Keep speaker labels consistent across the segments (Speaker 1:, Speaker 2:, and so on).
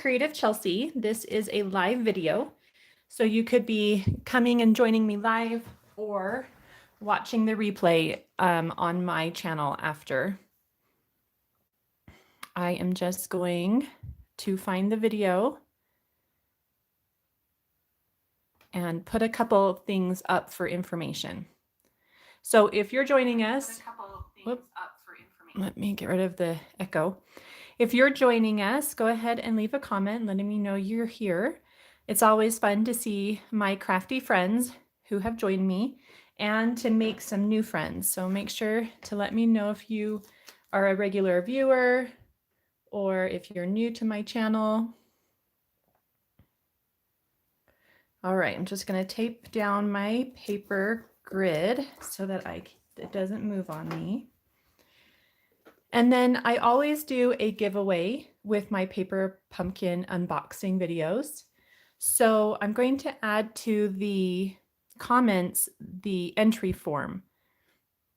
Speaker 1: Creative Chelsey. This is a live video, so you could be coming and joining me live or watching the replay on my channel after. I am just going to find the video and put a couple things up for information. So if you're joining us, let me get rid of the echo. If you're joining us, go ahead and leave a comment letting me know you're here. It's always fun to see my crafty friends who have joined me and to make some new friends. So make sure to let me know if you are a regular viewer or if you're new to my channel. All right, I'm just going to tape down my paper grid so that it doesn't move on me. And then I always do a giveaway with my paper pumpkin unboxing videos. So I'm going to add to the comments the entry form.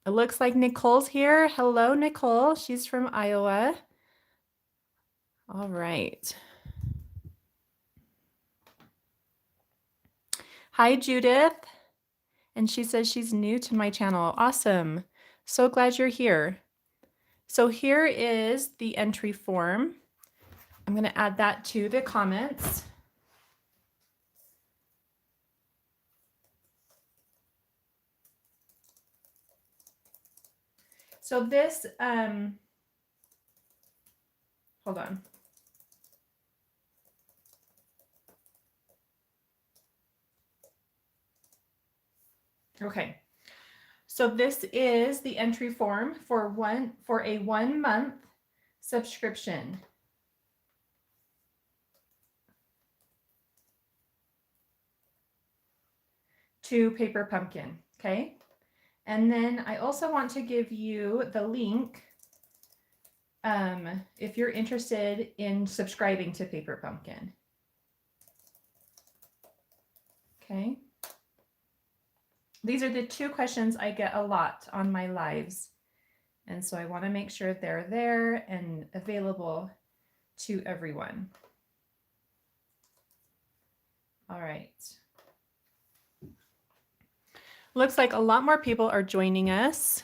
Speaker 1: It looks like Nicole's here. Hello, Nicole. She's from Iowa. All right. Hi, Judith. And she says she's new to my channel. Awesome. So glad you're here. So here is the entry form. I'm going to add that to the comments. So this, hold on. Okay. So this is the entry form for a 1 month subscription. To Paper Pumpkin, okay? And then I also want to give you the link if you're interested in subscribing to Paper Pumpkin. Okay. These are the 2 questions I get a lot on my lives. And so I want to make sure they're there and available to everyone. All right. Looks like a lot more people are joining us.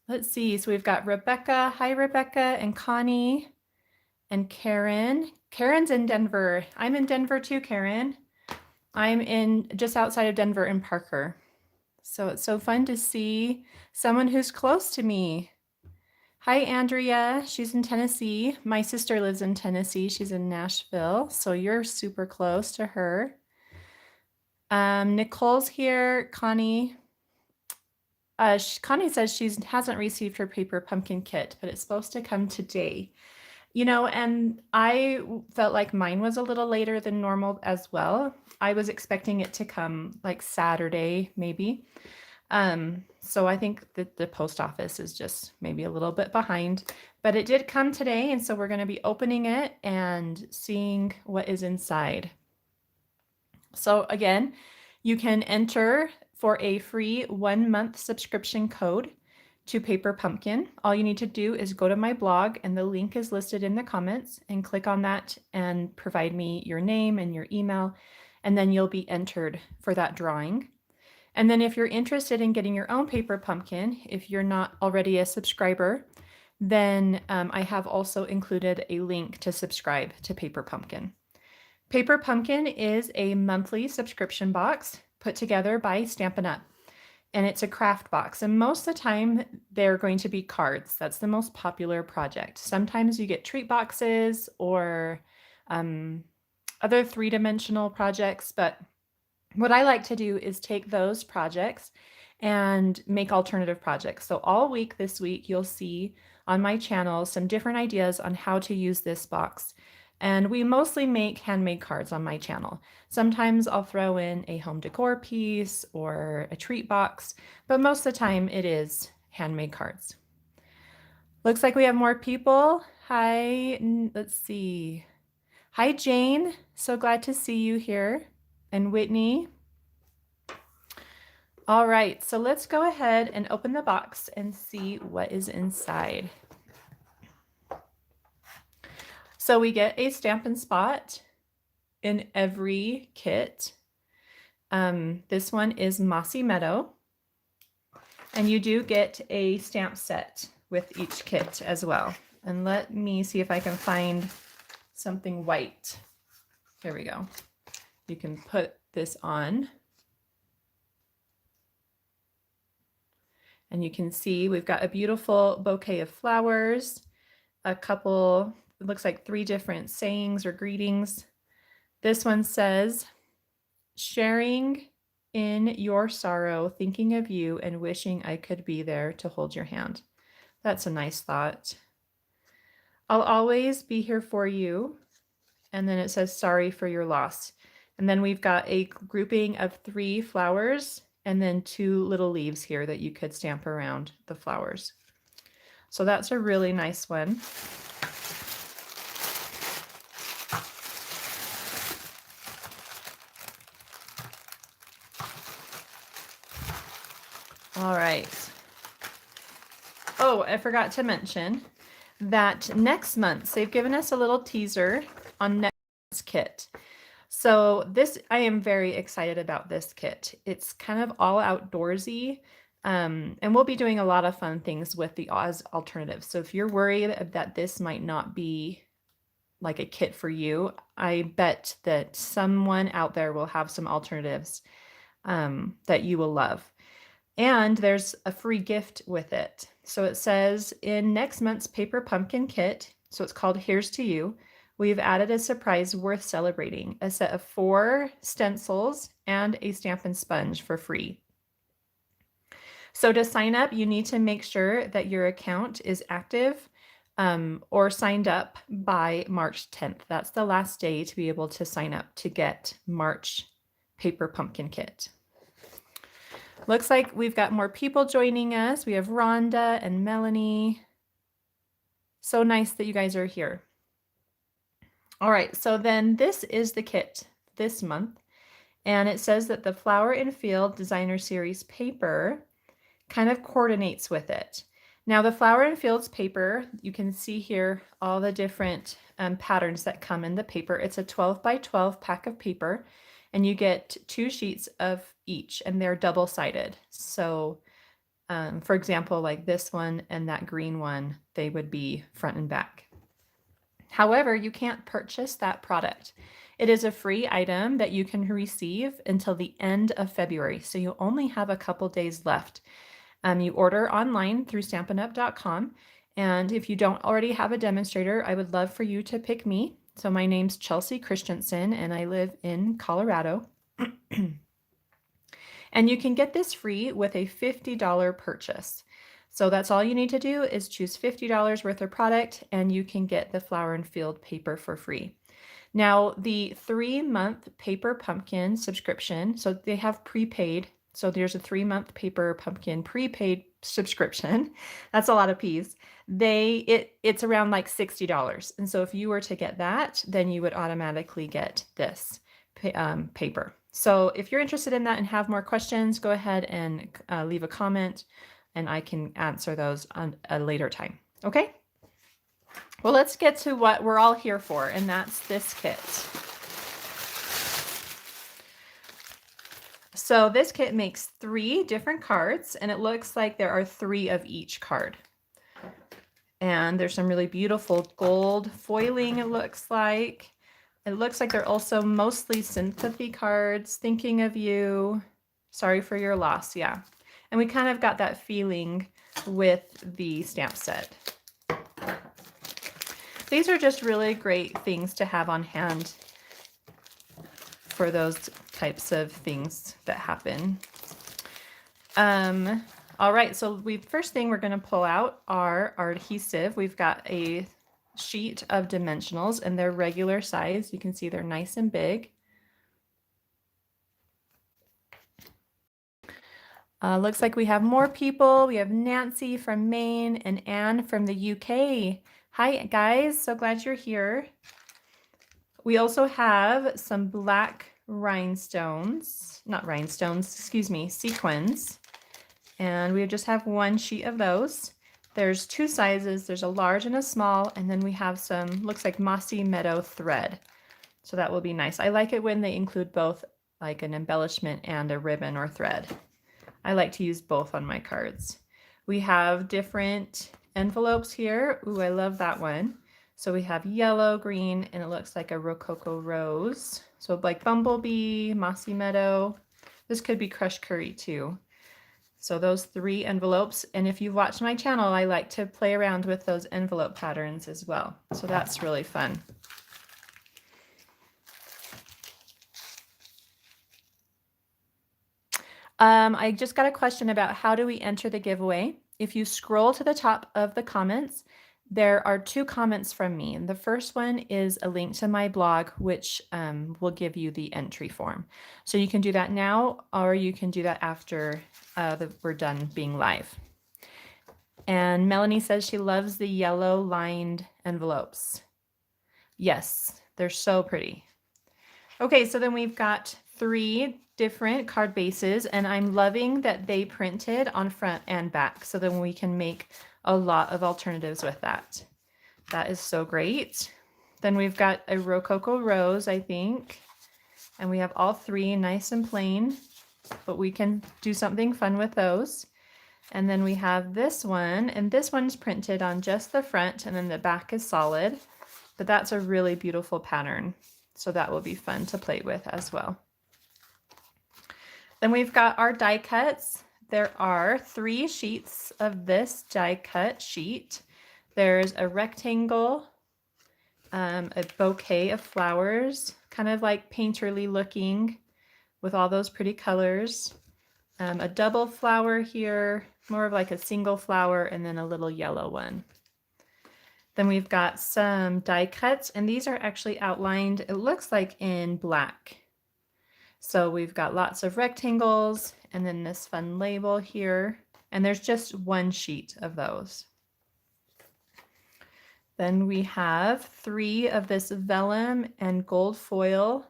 Speaker 1: Let's see. So we've got Rebecca. Hi, Rebecca, and Connie and Karen. Karen's in Denver. I'm in Denver too, Karen. I'm in just outside of Denver in Parker. So it's so fun to see someone who's close to me. Hi, Andrea. She's in Tennessee. My sister lives in Tennessee. She's in Nashville. So you're super close to her. Nicole's here. Connie. Connie says she hasn't received her paper pumpkin kit, but it's supposed to come today. You know, and I felt like mine was a little later than normal as well. I was expecting it to come like Saturday, maybe. So I think that the post office is just maybe a little bit behind, but it did come today. And so we're going to be opening it and seeing what is inside. So again, you can enter for a free 1 month subscription code to Paper Pumpkin. All you need to do is go to my blog, and the link is listed in the comments, and click on that and provide me your name and your email, and then you'll be entered for that drawing. And then if you're interested in getting your own Paper Pumpkin, if you're not already a subscriber, then I have also included a link to subscribe to Paper Pumpkin. Paper Pumpkin is a monthly subscription box put together by Stampin' Up! And it's a craft box. And most of the time, they're going to be cards. That's the most popular project. Sometimes you get treat boxes or other 3-dimensional projects. But what I like to do is take those projects and make alternative projects. So all week this week, you'll see on my channel some different ideas on how to use this box. And we mostly make handmade cards on my channel. Sometimes I'll throw in a home decor piece or a treat box, but most of the time it is handmade cards. Looks like we have more people. Hi, let's see. Hi, Jane. So glad to see you here. And Whitney. All right, so let's go ahead and open the box and see what is inside. So we get a Stampin' Spot in every kit. This one is Mossy Meadow. And you do get a stamp set with each kit as well. And let me see if I can find something white. Here we go. You can put this on. And you can see we've got a beautiful bouquet of flowers, a couple, it looks like 3 different sayings or greetings. This one says, sharing in your sorrow, thinking of you and wishing I could be there to hold your hand. That's a nice thought. I'll always be here for you. And then it says, sorry for your loss. And then we've got a grouping of 3 flowers and then 2 little leaves here that you could stamp around the flowers. So that's a really nice one. All right. Oh, I forgot to mention that next month, they've given us a little teaser on next month's kit. So this, I am very excited about this kit. It's kind of all outdoorsy, and we'll be doing a lot of fun things with the Oz alternatives. So if you're worried that this might not be like a kit for you, I bet that someone out there will have some alternatives that you will love. And there's a free gift with it. So it says in next month's paper pumpkin kit, so it's called Here's to You, we've added a surprise worth celebrating, a set of 4 stencils and a Stampin' Sponge for free. So to sign up, you need to make sure that your account is active or signed up by March 10th. That's the last day to be able to sign up to get March paper pumpkin kit. Looks like we've got more people joining us. We have Rhonda and Melanie. So nice that you guys are here. All right, so then this is the kit this month. And it says that the Flower and Field Designer Series paper kind of coordinates with it. Now the Flower and Fields paper, you can see here all the different patterns that come in the paper. It's a 12 by 12 pack of paper. And you get 2 sheets of each, and they're double-sided. So, for example, like this one and that green one, they would be front and back. However, you can't purchase that product. It is a free item that you can receive until the end of February. So you only have a couple days left. You order online through stampinup.com. And if you don't already have a demonstrator, I would love for you to pick me. So my name's Chelsey Christensen, and I live in Colorado. And you can get this free with a $50 purchase. So that's all you need to do is choose $50 worth of product, and you can get the Flower and Field paper for free. Now, the 3-month paper pumpkin subscription, so they have prepaid. So there's a 3-month paper pumpkin prepaid subscription. That's a lot of P's. It's around like $60. And so if you were to get that, then you would automatically get this paper. So if you're interested in that and have more questions, go ahead and leave a comment and I can answer those on a later time. Okay? Well, let's get to what we're all here for, and that's this kit. So this kit makes 3 different cards, and it looks like there are 3 of each card. And there's some really beautiful gold foiling, it looks like. It looks like they're also mostly sympathy cards, thinking of you, sorry for your loss, yeah. And we kind of got that feeling with the stamp set. These are just really great things to have on hand for those types of things that happen. All right, so first thing we're going to pull out are our adhesive. We've got a sheet of dimensionals, and they're regular size. You can see they're nice and big. Looks like we have more people. We have Nancy from Maine and Anne from the UK. Hi, guys. So glad you're here. We also have some black sequins. And we just have 1 sheet of those. There's two sizes. There's a large and a small, and then we have some, looks like mossy meadow thread. So that will be nice. I like it when they include both like an embellishment and a ribbon or thread. I like to use both on my cards. We have different envelopes here. Ooh, I love that one. So we have yellow, green, and it looks like a rococo rose. So like bumblebee, mossy meadow. This could be crushed curry too. So those 3 envelopes, and if you've watched my channel, I like to play around with those envelope patterns as well. So that's really fun. I just got a question about how do we enter the giveaway. If you scroll to the top of the comments, there are 2 comments from me. And the first one is a link to my blog, which will give you the entry form. So you can do that now, or you can do that after we're done being live. And Melanie says she loves the yellow lined envelopes. Yes, they're so pretty. Okay, so then we've got 3 different card bases, and I'm loving that they printed on front and back, so then we can make a lot of alternatives with that. That is so great. Then we've got a rococo rose, I think, and we have all 3 nice and plain, but we can do something fun with those. And then we have this one, and this one's printed on just the front, and then the back is solid, but that's a really beautiful pattern. So that will be fun to play with as well. Then we've got our die cuts. There are 3 sheets of this die cut sheet. There's a rectangle, a bouquet of flowers, kind of like painterly looking with all those pretty colors. A double flower here, more of like a single flower, and then a little yellow one. Then we've got some die cuts, and these are actually outlined, it looks like in black. So we've got lots of rectangles, and then this fun label here, and there's just 1 sheet of those. Then we have 3 of this vellum and gold foil.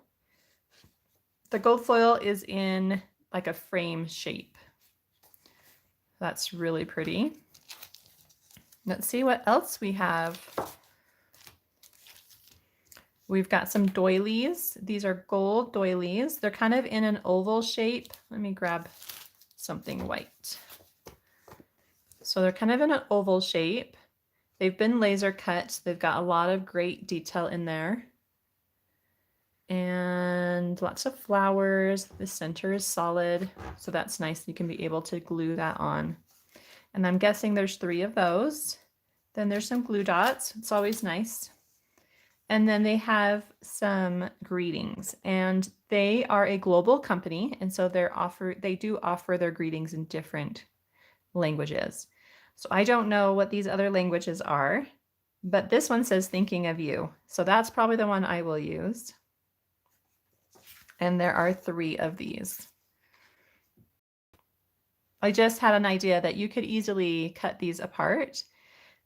Speaker 1: The gold foil is in like a frame shape. That's really pretty. Let's see what else we have. We've got some doilies. These are gold doilies. They're kind of in an oval shape. Let me grab something white. So they're kind of in an oval shape. They've been laser cut. They've got a lot of great detail in there. And lots of flowers. The center is solid, so that's nice. You can be able to glue that on. And I'm guessing there's 3 of those. Then there's some glue dots. It's always nice. And then they have some greetings, and they are a global company, and so they do offer their greetings in different languages. So I don't know what these other languages are, but this one says thinking of you. So that's probably the one I will use. And there are 3 of these. I just had an idea that you could easily cut these apart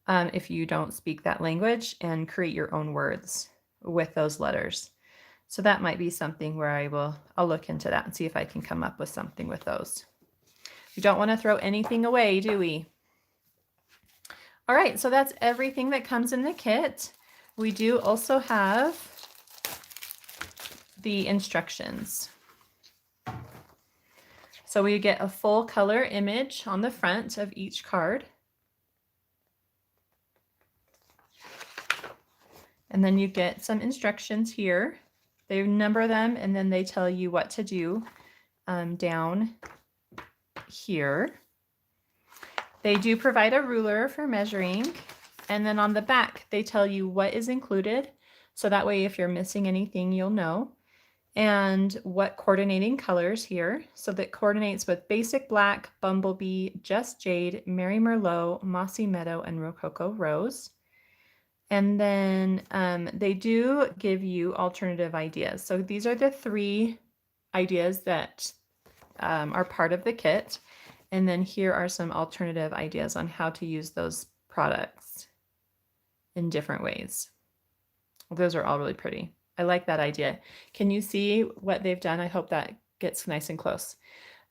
Speaker 1: if you don't speak that language and create your own words with those letters. So that might be something where I'll look into that and see if I can come up with something with those. We don't want to throw anything away, do we? All right, so that's everything that comes in the kit. We do also have the instructions. So we get a full color image on the front of each card. And then you get some instructions here. They number them, and then they tell you what to do down here. They do provide a ruler for measuring. And then on the back, they tell you what is included. So that way, if you're missing anything, you'll know. And what coordinating colors here. So that coordinates with Basic Black, Bumblebee, Just Jade, Mary Merlot, Mossy Meadow, and Rococo Rose. And then they do give you alternative ideas. So these are the 3 ideas that are part of the kit. And then here are some alternative ideas on how to use those products in different ways. Those are all really pretty. I like that idea. Can you see what they've done? I hope that gets nice and close.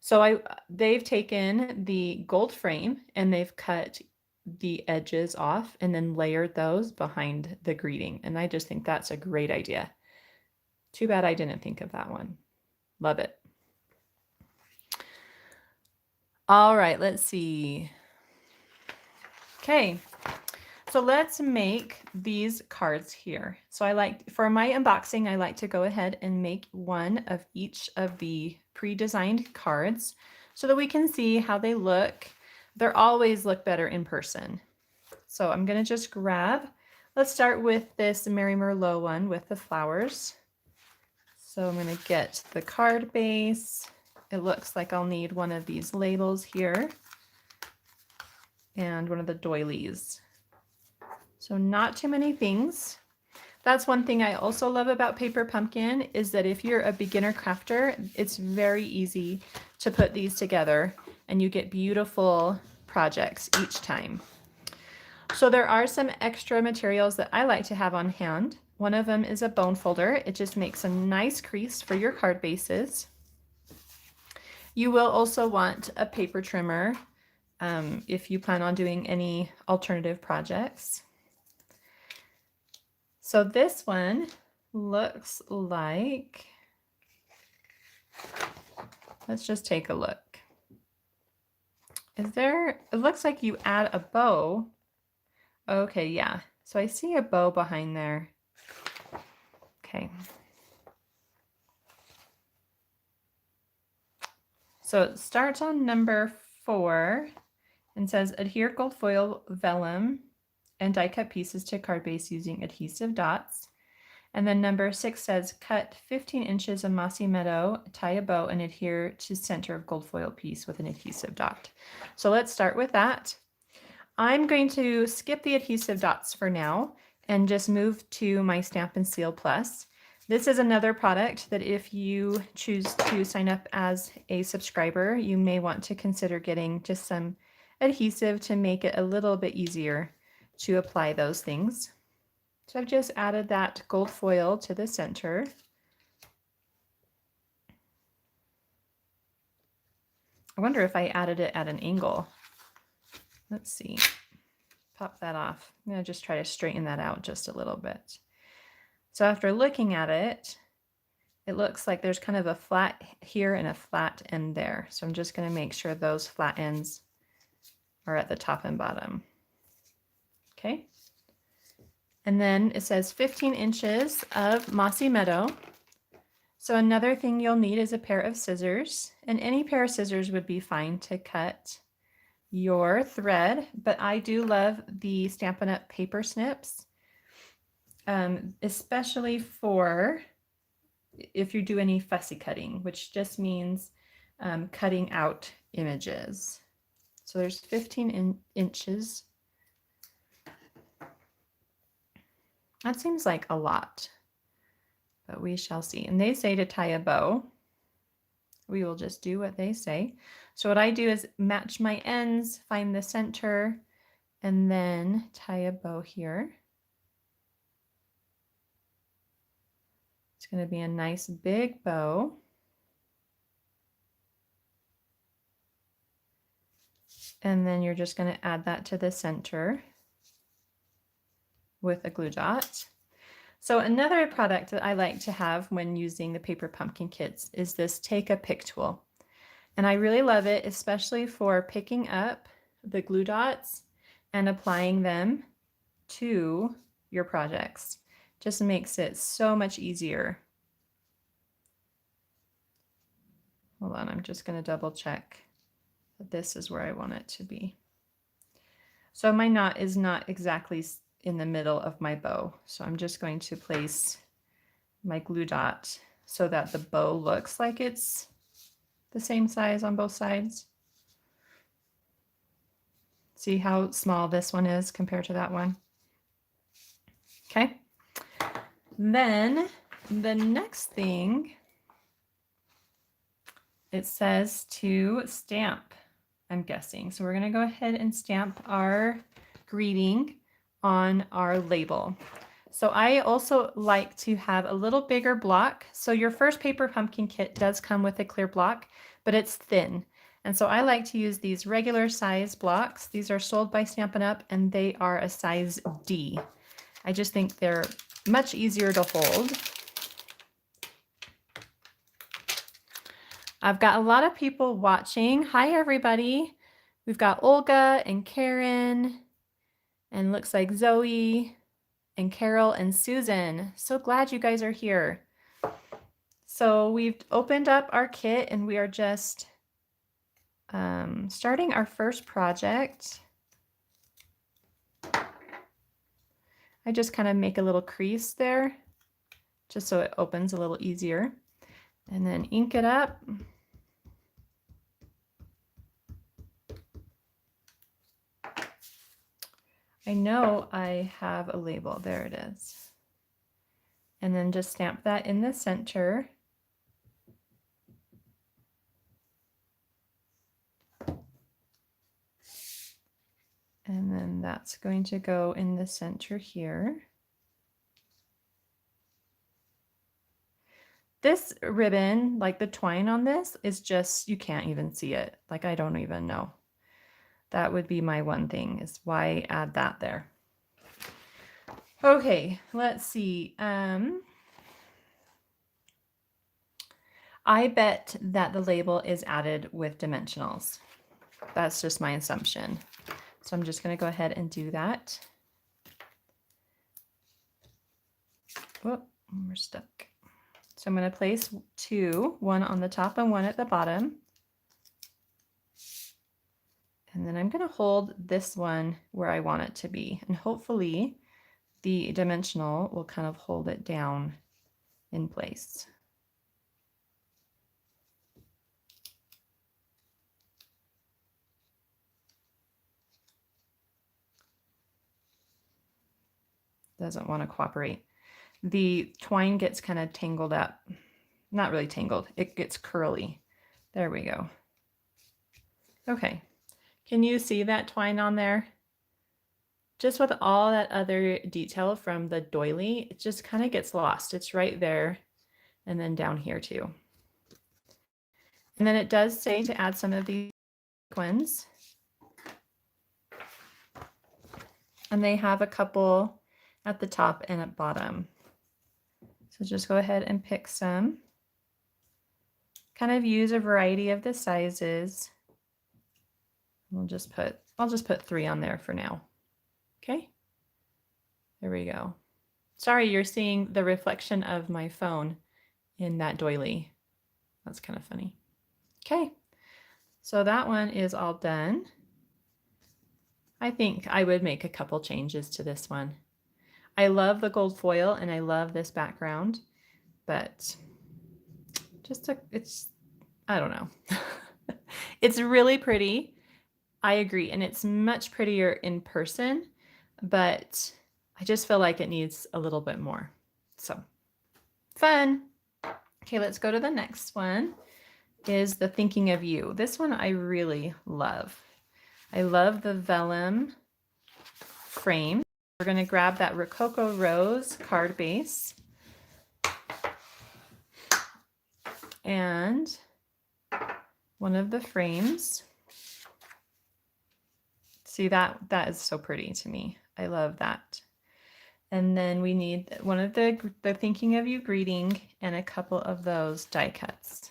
Speaker 1: So they've taken the gold frame and they've cut the edges off and then layered those behind the greeting. And I just think that's a great idea. Too bad I didn't think of that one. Love it. All right, let's see. Okay, so let's make these cards here. So for my unboxing, I like to go ahead and make one of each of the pre-designed cards so that we can see how they look. They always look better in person. So I'm gonna just let's start with this Mary Merlot one with the flowers. So I'm gonna get the card base. It looks like I'll need one of these labels here and one of the doilies. So not too many things. That's one thing I also love about Paper Pumpkin is that if you're a beginner crafter, it's very easy to put these together and you get beautiful projects each time. So there are some extra materials that I like to have on hand. One of them is a bone folder. It just makes a nice crease for your card bases. You will also want a paper trimmer if you plan on doing any alternative projects. So this one looks like, let's just take a look. It looks like you add a bow. Okay, yeah. So I see a bow behind there. Okay. So it starts on number 4 and says adhere gold foil vellum and die cut pieces to card base using adhesive dots. And then number 6 says cut 15 inches of mossy meadow, tie a bow and adhere to center of gold foil piece with an adhesive dot. So let's start with that. I'm going to skip the adhesive dots for now and just move to my Stamp and Seal Plus. This is another product that if you choose to sign up as a subscriber, you may want to consider getting just some adhesive to make it a little bit easier to apply those things. So I've just added that gold foil to the center. I wonder if I added it at an angle. Let's see. Pop that off. I'm going to just try to straighten that out just a little bit. So after looking at it, it looks like there's kind of a flat here and a flat end there. So I'm just going to make sure those flat ends are at the top and bottom. Okay. And then it says 15 inches of mossy meadow. So another thing you'll need is a pair of scissors, and any pair of scissors would be fine to cut your thread, but I do love the Stampin' Up! Paper snips. Especially for if you do any fussy cutting, which just means cutting out images. So there's 15 inches. That seems like a lot, but we shall see. And they say to tie a bow. We will just do what they say. So what I do is match my ends, find the center, and then tie a bow here. It's going to be a nice big bow. And then you're just going to add that to the center with a glue dot. So another product that I like to have when using the Paper Pumpkin kits is this Take a Pick tool. And I really love it, especially for picking up the glue dots and applying them to your projects. Just makes it so much easier. Hold on, I'm just going to double check that this is where I want it to be. So my knot is not exactly in the middle of my bow. So I'm just going to place my glue dot so that the bow looks like it's the same size on both sides. See how small this one is compared to that one? Okay. Then the next thing, it says to stamp, I'm guessing. So we're going to go ahead and stamp our greeting on our label. So I also like to have a little bigger block. So your first Paper Pumpkin kit does come with a clear block, but it's thin. And so I like to use these regular size blocks. These are sold by Stampin' Up! And they are a size D. I just think they're much easier to hold. I've got a lot of people watching. Hi, everybody. We've got Olga and Karen, and looks like Zoe and Carol and Susan. So glad you guys are here. So we've opened up our kit and we are just starting our first project. I just kind of make a little crease there just so it opens a little easier, and then ink it up. I know I have a label. There it is. And then just stamp that in the center. And then that's going to go in the center here. This ribbon, like the twine on this, is just, you can't even see it. Like, I don't even know. That would be my one thing, is why add that there. Okay, let's see. I bet that the label is added with dimensionals. That's just my assumption. So I'm just going to go ahead and do that. Whoop, we're stuck. So I'm going to place two, one on the top and one at the bottom. And then I'm going to hold this one where I want it to be. And hopefully the dimensional will kind of hold it down in place. Doesn't want to cooperate. The twine gets kind of tangled up. Not really tangled, it gets curly. There we go. Okay, can you see that twine on there? Just with all that other detail from the doily, it just kind of gets lost. It's right there and then down here too. And then it does say to add some of these ones. And they have a couple at the top and at bottom. So just go ahead and pick some. Kind of use a variety of the sizes. I'll just put 3 on there for now. Okay, there we go. Sorry, you're seeing the reflection of my phone in that doily. That's kind of funny. Okay, so that one is all done. I think I would make a couple changes to this one. I love the gold foil and I love this background, but I don't know. It's really pretty. I agree. And it's much prettier in person, but I just feel like it needs a little bit more. So fun. Okay, let's go to the next one. Is the Thinking of You. This one I really love. I love the vellum frame. We're going to grab that Rococo Rose card base. And one of the frames. See, that is so pretty to me. I love that. And then we need one of the Thinking of You greeting and a couple of those die cuts.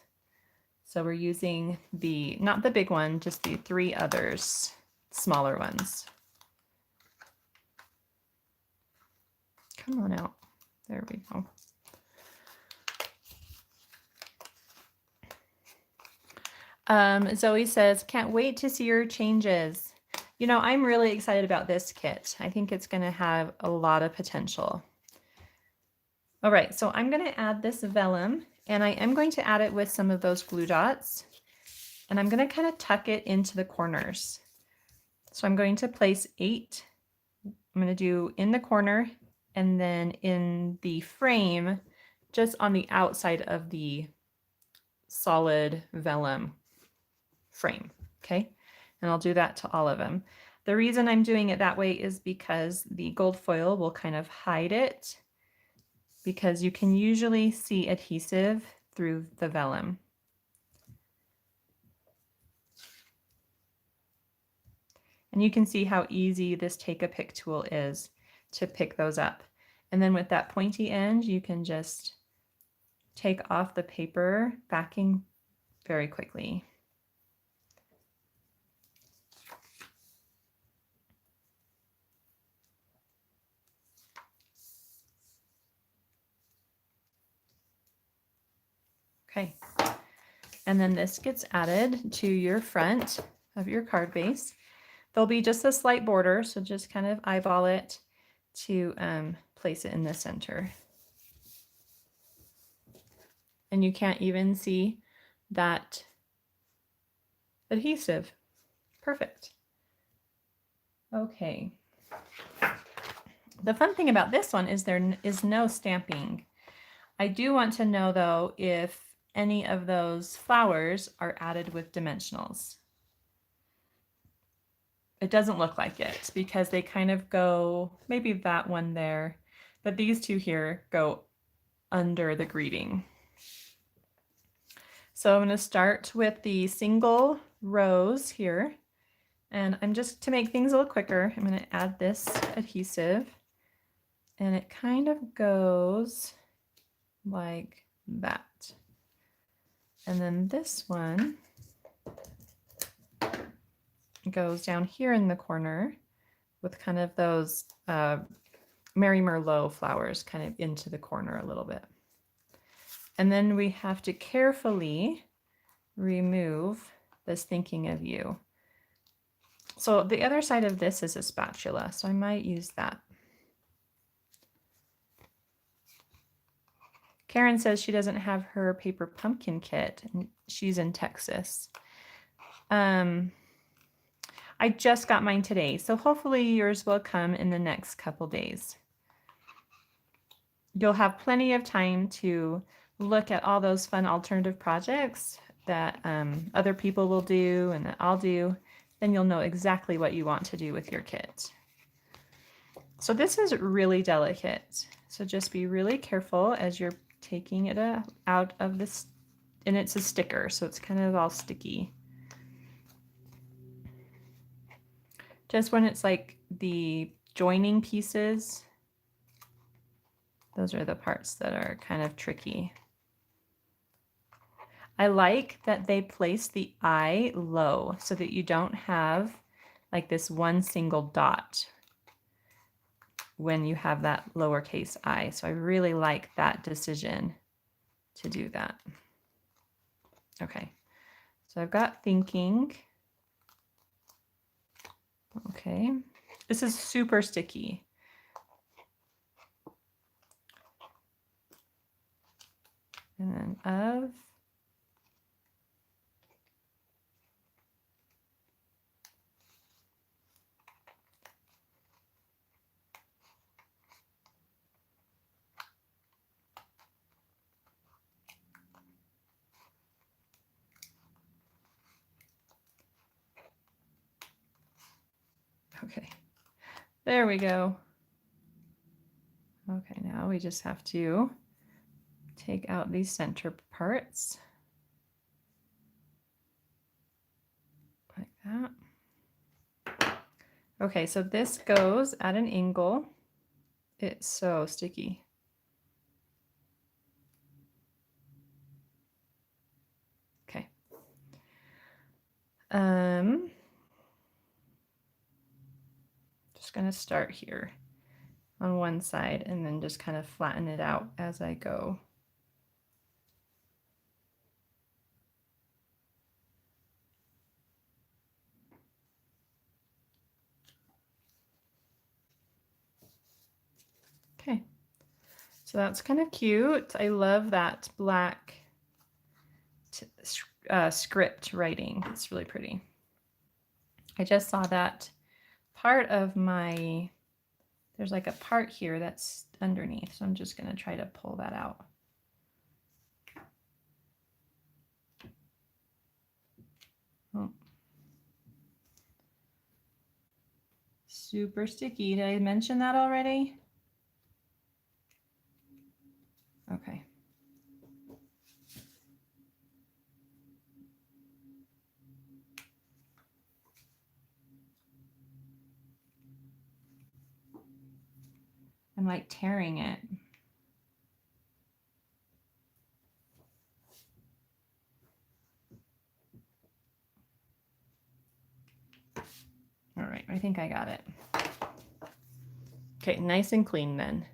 Speaker 1: So we're using not the big one, just the 3 others, smaller ones. Come on out. There we go. Zoe says, can't wait to see your changes. You know, I'm really excited about this kit. I think it's going to have a lot of potential. All right, so I'm going to add this vellum, and I am going to add it with some of those glue dots, and I'm going to kind of tuck it into the corners. So I'm going to place 8. I'm going to do in the corner and then in the frame, just on the outside of the solid vellum frame, okay? And I'll do that to all of them. The reason I'm doing it that way is because the gold foil will kind of hide it, because you can usually see adhesive through the vellum. And you can see how easy this take a pick tool is to pick those up. And then with that pointy end, you can just take off the paper backing very quickly. Okay, and then this gets added to your front of your card base. There'll be just a slight border, so just kind of eyeball it to place it in the center. And you can't even see that adhesive. Perfect. Okay. The fun thing about this one is there is no stamping. I do want to know though if any of those flowers are added with dimensionals. It doesn't look like it because they kind of go, maybe that one there, but these two here go under the greeting. So I'm going to start with the single rows here, and I'm just, to make things a little quicker, I'm going to add this adhesive, and it kind of goes like that. And then this one goes down here in the corner with kind of those Mary Merlot flowers kind of into the corner a little bit. And then we have to carefully remove this thinking of you. So the other side of this is a spatula, so I might use that. Karen says she doesn't have her paper pumpkin kit, and she's in Texas. I just got mine today, so hopefully yours will come in the next couple days. You'll have plenty of time to look at all those fun alternative projects that other people will do and that I'll do. Then you'll know exactly what you want to do with your kit. So this is really delicate. So just be really careful as you're taking it out of this, and it's a sticker, so it's kind of all sticky. Just when it's like the joining pieces, those are the parts that are kind of tricky. I like that they place the eye low so that you don't have like this one single dot when you have that lowercase I. So I really like that decision to do that. Okay, so I've got thinking. Okay, this is super sticky. And then of. Okay, there we go. Okay, now we just have to take out these center parts like that. Okay, so this goes at an angle. It's so sticky. Okay. Just gonna start here on one side and then just kind of flatten it out as I go. Okay, so that's kind of cute. I love that black script writing. It's really pretty. I just saw that part of my, there's like a part here that's underneath, so I'm just going to try to pull that out. Oh. Super sticky. Did I mention that already? Okay. I'm like tearing it. All right, I think I got it. Okay, nice and clean then.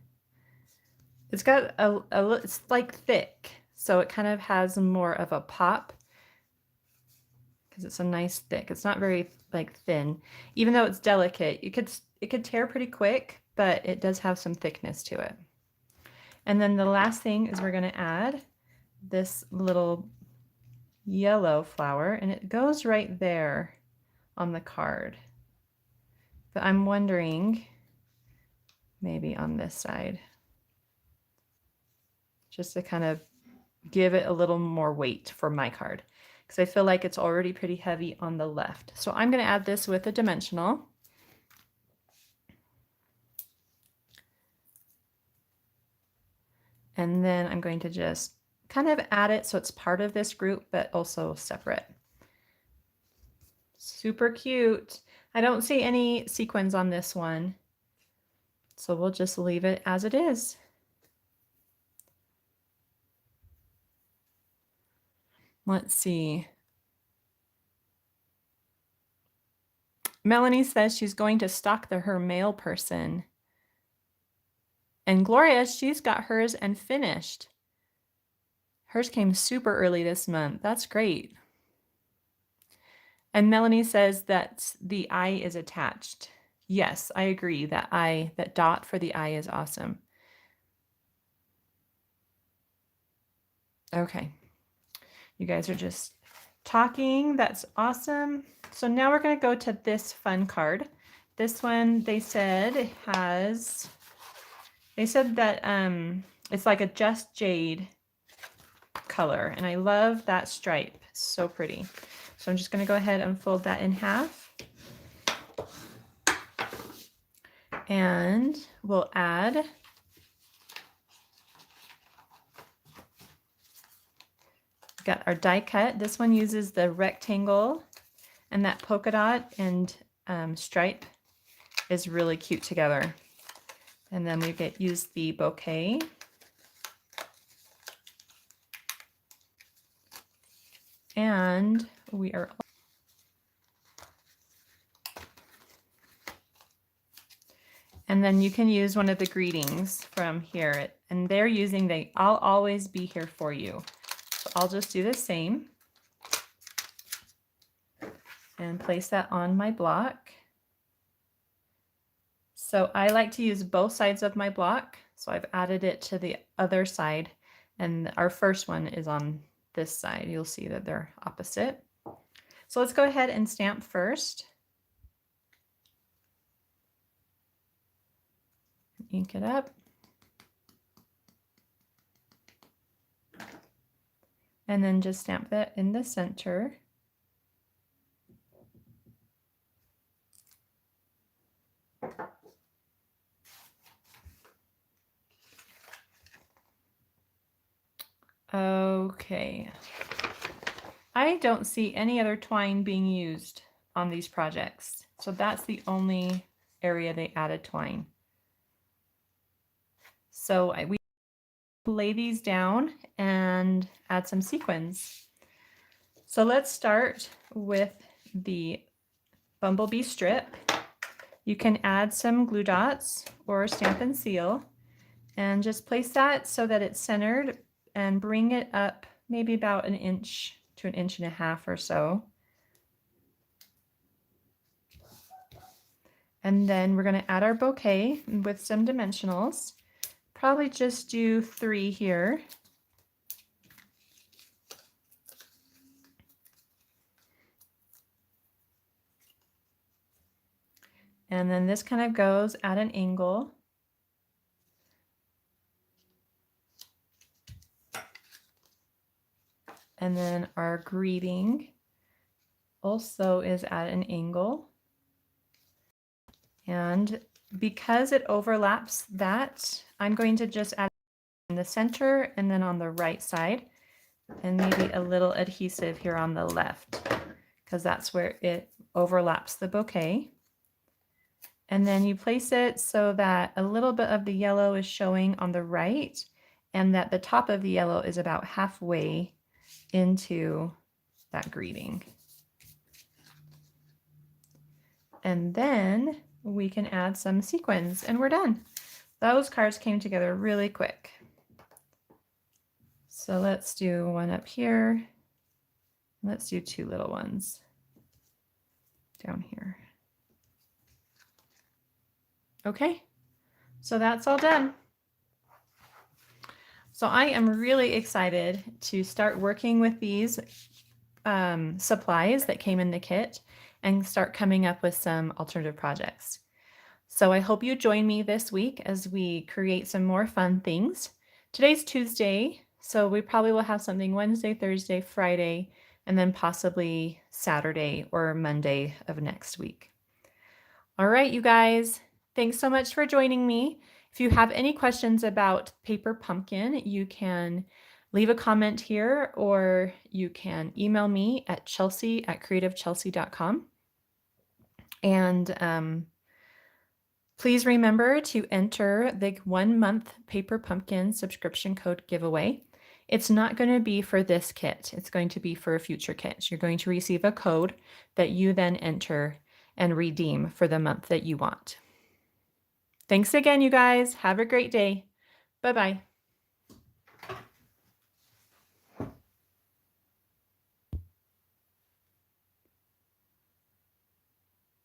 Speaker 1: It's got it's like thick, so it kind of has more of a pop because it's a nice thick. It's not very like thin, even though it's delicate. It could tear pretty quick, but it does have some thickness to it. And then the last thing is we're going to add this little yellow flower, and it goes right there on the card. But I'm wondering maybe on this side, just to kind of give it a little more weight for my card, because I feel like it's already pretty heavy on the left. So I'm going to add this with a dimensional. And then I'm going to just kind of add it so it's part of this group, but also separate. Super cute. I don't see any sequins on this one, so we'll just leave it as it is. Let's see. Melanie says she's going to stock her mail person. And Gloria, she's got hers and finished. Hers came super early this month. That's great. And Melanie says that the eye is attached. Yes, I agree. That dot for the eye is awesome. Okay. You guys are just talking. That's awesome. So now we're going to go to this fun card. This one, they said that it's like a Just Jade color, and I love that stripe. So pretty. So I'm just going to go ahead and fold that in half. And we'll add got our die cut. This one uses the rectangle, and that polka dot and stripe is really cute together. And then we use the bouquet. And we are and then you can use one of the greetings from here, and they're using I'll always be here for you. So I'll just do the same and place that on my block. So I like to use both sides of my block. So I've added it to the other side, and our first one is on this side. You'll see that they're opposite. So let's go ahead and stamp first. Ink it up. And then just stamp that in the center. Okay. I don't see any other twine being used on these projects. So that's the only area they added twine. So we lay these down and add some sequins. So let's start with the bumblebee strip. You can add some glue dots or stamp and seal, and just place that so that it's centered and bring it up maybe about 1 inch to 1.5 inches or so. And then we're going to add our bouquet with some dimensionals. Probably just do 3 here. And then this kind of goes at an angle. And then our greeting also is at an angle. And because it overlaps that, I'm going to just add in the center and then on the right side, and maybe a little adhesive here on the left, because that's where it overlaps the bouquet. And then you place it so that a little bit of the yellow is showing on the right and that the top of the yellow is about halfway into that greeting. And then we can add some sequins and we're done. Those cards came together really quick. So let's do one up here. Let's do two little ones down here. Okay, so that's all done. So I am really excited to start working with these supplies that came in the kit and start coming up with some alternative projects. So I hope you join me this week as we create some more fun things. Today's Tuesday, so we probably will have something Wednesday, Thursday, Friday, and then possibly Saturday or Monday of next week. All right, you guys, thanks so much for joining me. If you have any questions about paper pumpkin, you can leave a comment here or you can email me at chelsey@creativechelsey.com. And please remember to enter the 1-month paper pumpkin subscription code giveaway. It's not going to be for this kit. It's going to be for a future kit. You're going to receive a code that you then enter and redeem for the month that you want. Thanks again, you guys. Have a great day. Bye-bye.